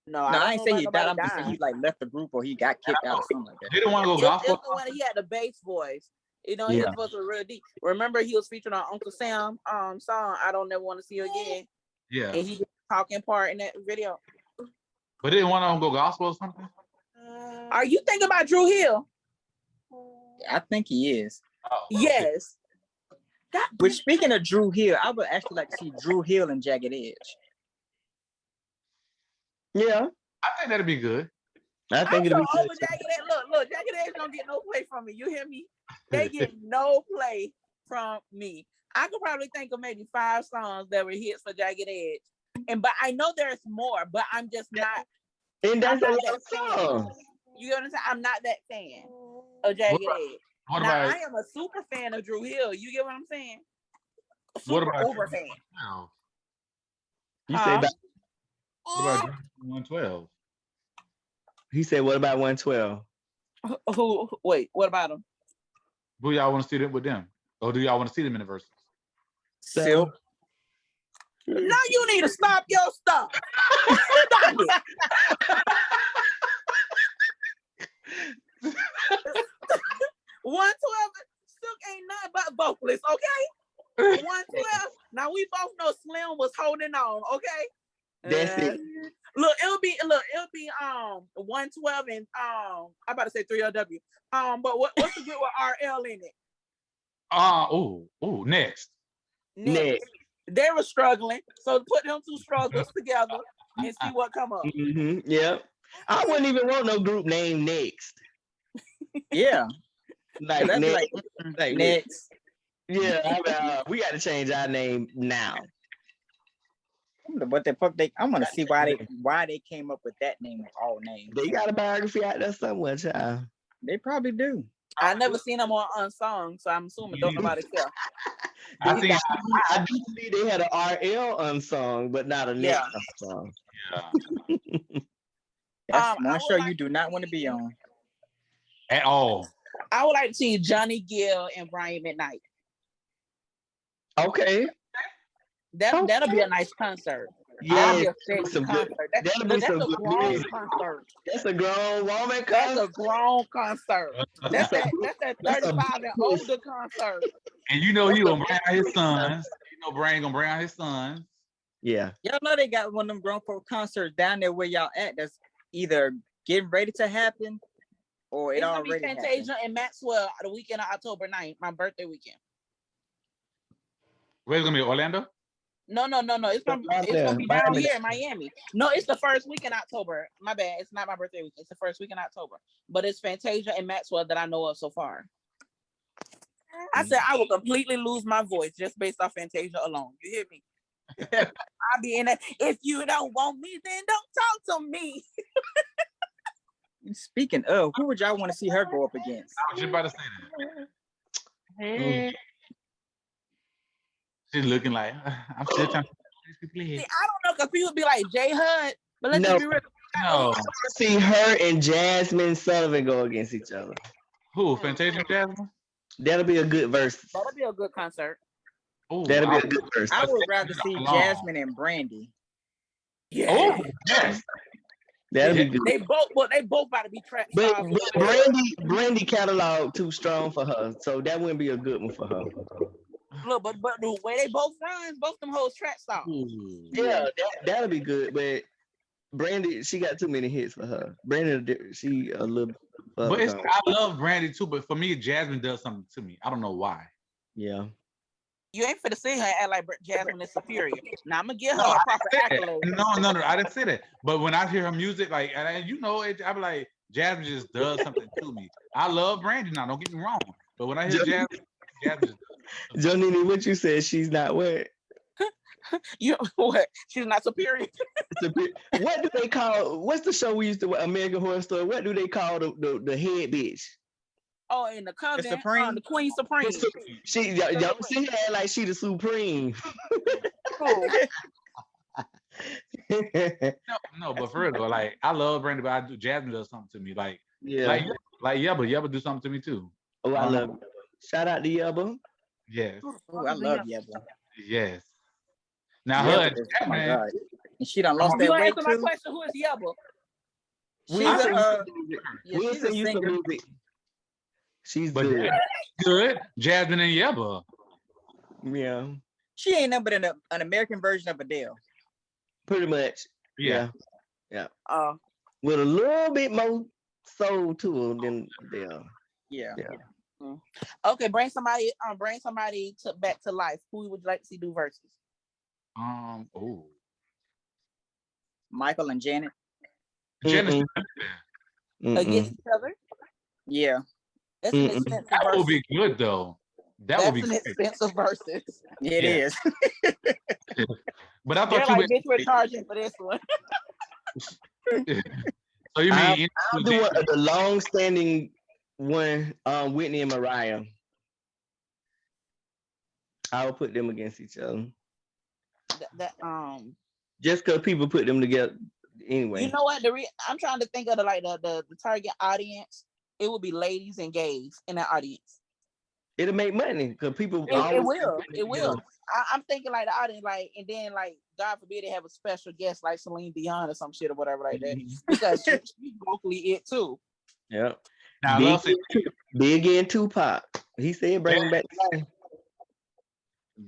No, I ain't say he died. I'm just saying he like left the group or he got kicked out or something like that. They didn't want to go gospel. When he had the bass voice. You know, his voice was real deep. Remember, he was featured on Uncle Sam song, I Don't Never Want to See You Again. Yeah. And he did a talking part in that video. But they didn't want to go gospel or something? Are you thinking about Drew Hill? I think he is. Oh, yes. Which, speaking of Drew Hill, I would actually like to see Drew Hill and Jagged Edge. Yeah. I think that'd be good. I think it'll be good. Look, Jagged Edge don't get no play from me. You hear me? They get no play from me. I could probably think of maybe 5 songs that were hits for Jagged Edge. But I know there's more, but I'm just not. And that's a lot of songs. You know what I'm saying? I'm not that fan of Jagged Edge. Now, I am a super fan of Drew Hill. You get what I'm saying? Super over fan. You say about what about 112? He said, what about 112? Wait, what about him? Do y'all want to see them with them? Or do y'all want to see them in the verses? Silk. Now you need to stop your stuff. Stop it. 112, Silk ain't nothing but vocalist, okay? 112. Now we both know Slim was holding on, okay? That's it. Look, it'll be 112 and I'm about to say 3LW. But what's the good with RL in it? Next. They were struggling, so put them 2 struggles together and see what come up. Mm-hmm. Yeah, I wouldn't even want no group name Next. Yeah, like Next. Like Next. Yeah, we got to change our name now. What the fuck I want to see why they came up with that name of all names. They got a biography out there somewhere, child. They probably do. I never seen them on Unsung, so I'm assuming don't nobody care. I do see they had an RL unsung, but not a Next unsung. Yeah. That's one show you do not want to be on. At all. I would like to see Johnny Gill and Brian McKnight. Okay. That'll be a nice concert. Yeah, that'll be a concert. That's a grown concert. That's a grown woman concert. That's a grown concert. That's that 35 and older concert. And you know he gonna bring out his sons. You know Brian gonna bring out his sons. Yeah. Y'all know they got one of them grown folk concerts down there where y'all at that's either getting ready to happen or it already happened. Fantasia and Maxwell the weekend of October 9th, my birthday weekend. Where's it gonna be, Orlando? No. It's gonna be down here in Miami. No, it's the first week in October. My bad. It's not my birthday week. It's the first week in October. But it's Fantasia and Maxwell that I know of so far. I said I will completely lose my voice just based off Fantasia alone. You hear me? I'll be in it. If you don't want me, then don't talk to me. Speaking of, who would y'all want to see her go up against? I was just about to say that. She's looking like I'm still trying to see, I don't know, because people be like J Hud, but let's just be real. No. See her and Jasmine Sullivan go against each other. Who? Fantasia and Jasmine? That'll be a good verse. That'll be a good concert. That'll be a good verse. I would rather see Jasmine and Brandy. Yeah. Oh, yes. That'll be good. They both about to be trapped. But Brandy catalog too strong for her, so that wouldn't be a good one for her. Look, but the way they both run, both them hoes track stars. Yeah, that'll be good. But Brandy, she got too many hits for her. Brandy, she a little. But I love Brandy too. But for me, Jasmine does something to me. I don't know why. Yeah. You ain't finna sit here and act like Jasmine is superior. Now I'm gonna give her No, her I proper didn't say accolades. that. No, I didn't say that. But when I hear her music, like, and you know, it, I'm like, Jasmine just does something to me. I love Brandy now. Don't get me wrong. But when I hear Jasmine just Jonini, what you said? She's not what? You what? She's not superior. What do they call? What's the show we used to watch, American Horror Story? What do they call the head bitch? Oh, in the coven, Supreme? the Queen Supreme. She y'all see her like she the supreme. Oh, no, but for real though, like I love Brandy, but I do Jasmine does something to me. Like Yeah. Yebba do something to me too. Oh, I love it. Shout out to Yebba. Yes. Oh, I love Yebba. Yes. Now Yebba her is, oh my Jasmine, God. And she done lost you that gonna weight answer my too. question? Who is Yebba? She's a We'll she's a send you some singer. music. She's but good. good. Jasmine and Yebba. Yeah. She ain't nothing but an American version of Adele. Pretty much. Yeah. Yeah. Oh, With a little bit more soul to her than Adele. Yeah. okay. Bring somebody to back to life. Who would you like to see do verses? Oh. Michael and Janet. Janet, Against each other? Yeah. That's an expensive that verse. would be good though. That would be an great. expensive verses. It is. But I They're thought like, bitch, we're charging for this one. So you mean I'll do the long-standing one, Whitney and Mariah. I will put them against each other. Just because people put them together anyway. You know what? I'm trying to think of the target audience. It would be ladies and gays in that audience. It'll make money because people. It will. It will. I'm thinking like the audience, like, and then like God forbid they have a special guest like Celine Dion or some shit or whatever like that, because she's vocally it too. Yeah. Now, Big in Tupac. He said bring him back to life.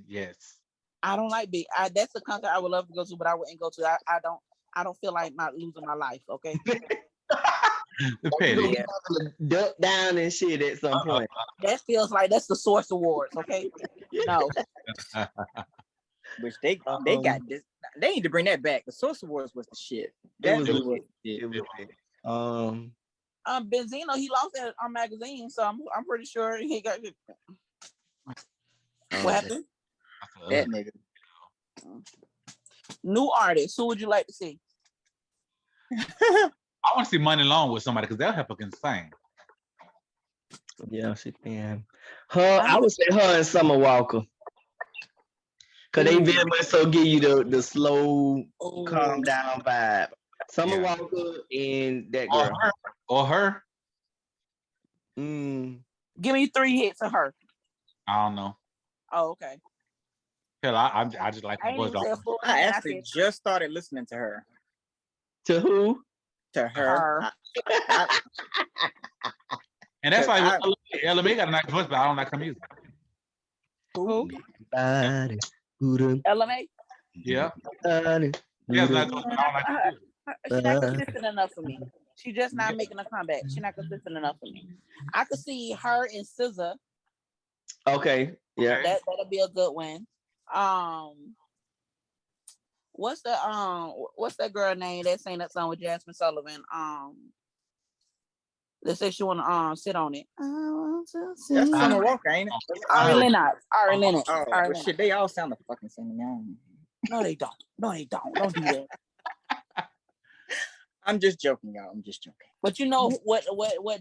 Yes. I don't like Big. That's the concert I would love to go to, but I wouldn't go to. I don't feel like not losing my life. Okay. The petty. Yeah. Duck down and shit at some point. That feels like that's the Source Awards. Okay. No. Which they got this. They need to bring that back. The Source Awards was the shit. That was Benzino, he lost that on magazine, so I'm pretty sure he got it. What happened? That nigga. New artists. Who would you like to see? I want to see Money Long with somebody because they'll help her sing. Yeah, she can. I would say her and Summer Walker. Cause they very much so give you the slow, calm down vibe. Summer Walker and that girl. Or her. Give me 3 hits of her. I don't know. Oh, okay. Hell, I just like the voice. I actually just started listening to her. To who? To her. And that's like LMA got a nice voice, but I don't like her music. Who? LMA? Yeah. She's not consistent enough for me. She's just not making a comeback. She's not consistent enough for me. I could see her and SZA. Okay. Yeah. That'll be a good one. What's that girl name that sang that song with Jasmine Sullivan? Let's say she wanna sit on it. That's Summer Walker, ain't it? Ari Lennox. Oh, well, shit, they all sound the fucking same. No, they don't. Don't do that. I'm just joking, y'all. I'm just joking. But you know what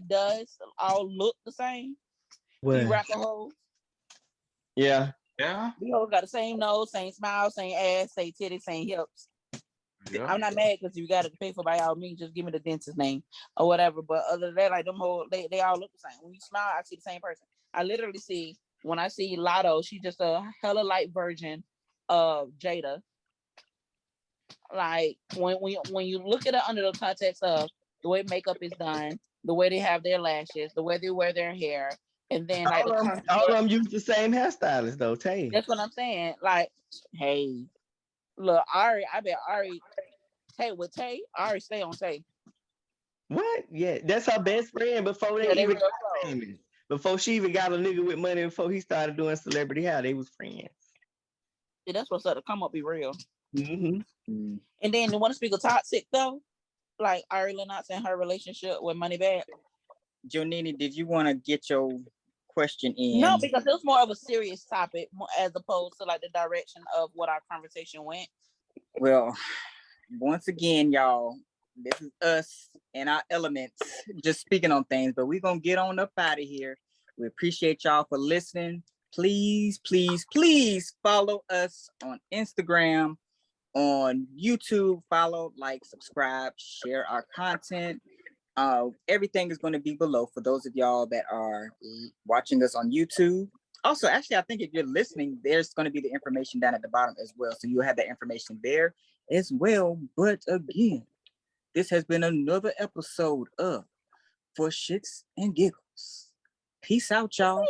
does all look the same? What? The rapper hoes. Yeah. Yeah. The hoes got the same nose, same smile, same ass, same titties, same hips. Yeah. I'm not mad because you got to pay for by all means. Just give me the dentist's name or whatever. But other than that, like them whole, they all look the same. When you smile, I see the same person. I literally see when I see Lotto, she's just a hella light version of Jada. Like when you look at it under the context of the way makeup is done, the way they have their lashes, the way they wear their hair, and then like all of them use the same hairstylist though. Tay. That's what I'm saying. Like, hey, look, Ari, I bet Ari, Tay with Tay, Ari stay on Tay. What? Yeah, that's her best friend before they even got famous. Before she even got a nigga with money, before he started doing celebrity how they was friends. Yeah, that's what's up. To come up, be real. Mm-hmm. And then you want to speak of toxic though, like Ari Lennox and her relationship with Moneybagg. Jonini, did you want to get your question in? No, because it was more of a serious topic as opposed to like the direction of what our conversation went. Well, once again, y'all, this is us and our elements just speaking on things, but we're going to get on up out of here. We appreciate y'all for listening. Please, please, please follow us on Instagram, on YouTube. Follow, like, subscribe, share our content. Everything is going to be below for those of y'all that are watching us on YouTube. Also, actually, I think if you're listening, there's going to be the information down at the bottom as well. So you'll have that information there as well. But again, this has been another episode of For Shits and Giggles. Peace out, y'all.